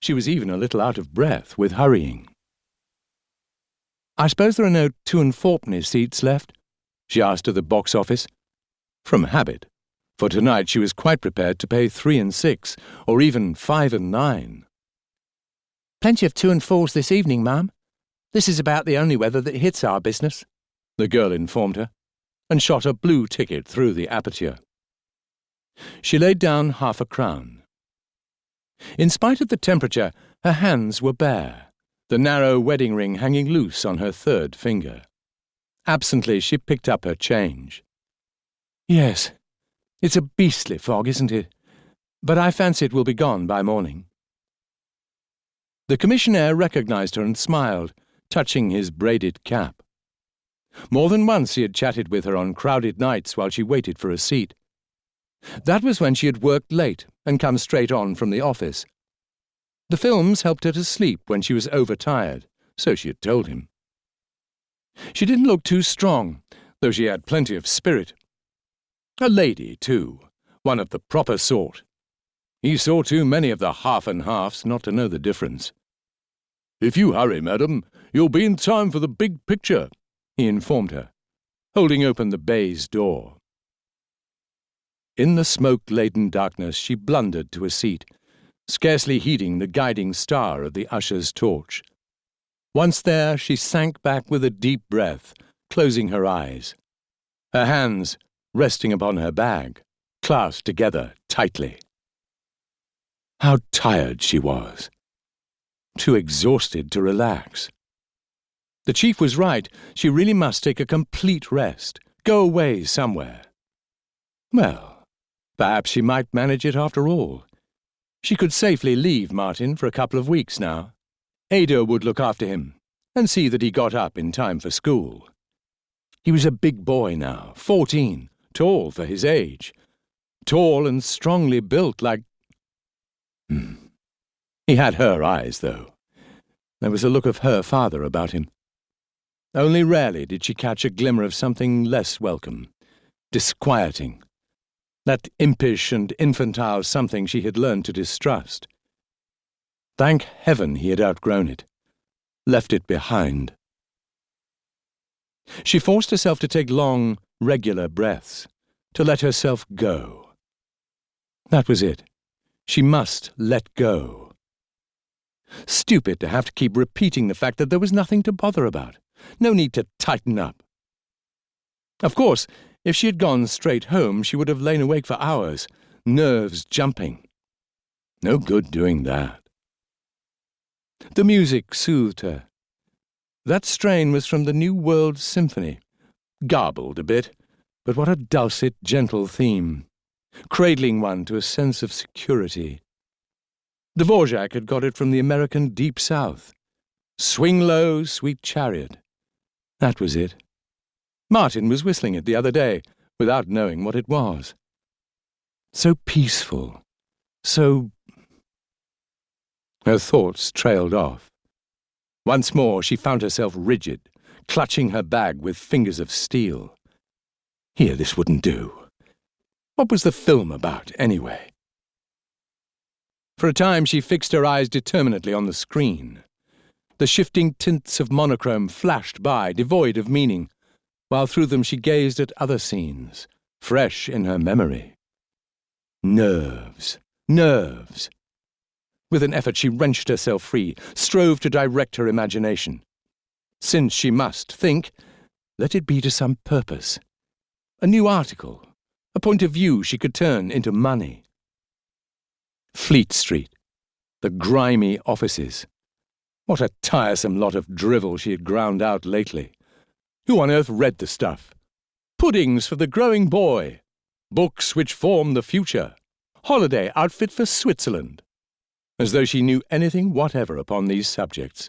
She was even a little out of breath with hurrying. "I suppose there are no 2 and 4 seats left?" she asked at the box office. From habit, for tonight she was quite prepared to pay 3 and 6, or even 5 and 9. "Plenty of 2 and 4s this evening, ma'am. This is about the only weather that hits our business," the girl informed her, and shot a blue ticket through the aperture. She laid down £0.50. In spite of the temperature, her hands were bare, the narrow wedding ring hanging loose on her 3rd finger. Absently, she picked up her change. "Yes, it's a beastly fog, isn't it? But I fancy it will be gone by morning." The commissionaire recognised her and smiled, touching his braided cap. More than once he had chatted with her on crowded nights while she waited for a seat. That was when she had worked late and come straight on from the office. The films helped her to sleep when she was overtired, so she had told him. She didn't look too strong, though she had plenty of spirit. A lady, too, one of the proper sort. He saw too many of the half-and-halves not to know the difference. "If you hurry, madam, you'll be in time for the big picture," he informed her, holding open the baize door. In the smoke-laden darkness she blundered to a seat, scarcely heeding the guiding star of the usher's torch. Once there, she sank back with a deep breath, closing her eyes. Her hands, resting upon her bag, clasped together tightly. How tired she was. Too exhausted to relax. The chief was right. She really must take a complete rest, go away somewhere. Well, perhaps she might manage it after all. She could safely leave Martin for a couple of weeks now. Ada would look after him and see that he got up in time for school. He was a big boy now, 14, tall for his age. Tall and strongly built like... He had her eyes, though. There was a look of her father about him. Only rarely did she catch a glimmer of something less welcome, disquieting. That impish and infantile something she had learned to distrust. Thank heaven he had outgrown it, left it behind. She forced herself to take long, regular breaths, to let herself go. That was it. She must let go. Stupid to have to keep repeating the fact that there was nothing to bother about. No need to tighten up. Of course, if she had gone straight home, she would have lain awake for hours, nerves jumping. No good doing that. The music soothed her. That strain was from the New World Symphony. Garbled a bit, but what a dulcet, gentle theme, cradling one to a sense of security. Dvorak had got it from the American Deep South. Swing low, sweet chariot. That was it. Martin was whistling it the other day, without knowing what it was. So peaceful, so... Her thoughts trailed off. Once more she found herself rigid, clutching her bag with fingers of steel. Here, this wouldn't do. What was the film about, anyway? For a time she fixed her eyes determinately on the screen. The shifting tints of monochrome flashed by, devoid of meaning, while through them she gazed at other scenes, fresh in her memory. Nerves, nerves. With an effort she wrenched herself free, strove to direct her imagination. Since she must think, let it be to some purpose. A new article, a point of view she could turn into money. Fleet Street, the grimy offices. What a tiresome lot of drivel she had ground out lately. Who on earth read the stuff? Puddings for the growing boy. Books which form the future. Holiday outfit for Switzerland. As though she knew anything whatever upon these subjects.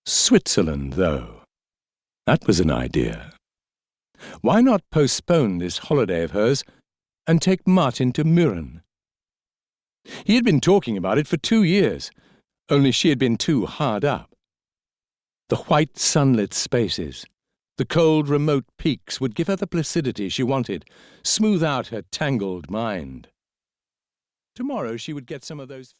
Switzerland, though. That was an idea. Why not postpone this holiday of hers and take Martin to Mürren? He had been talking about it for 2 years, only she had been too hard up. The white sunlit spaces, the cold remote peaks would give her the placidity she wanted, smooth out her tangled mind. Tomorrow she would get some of those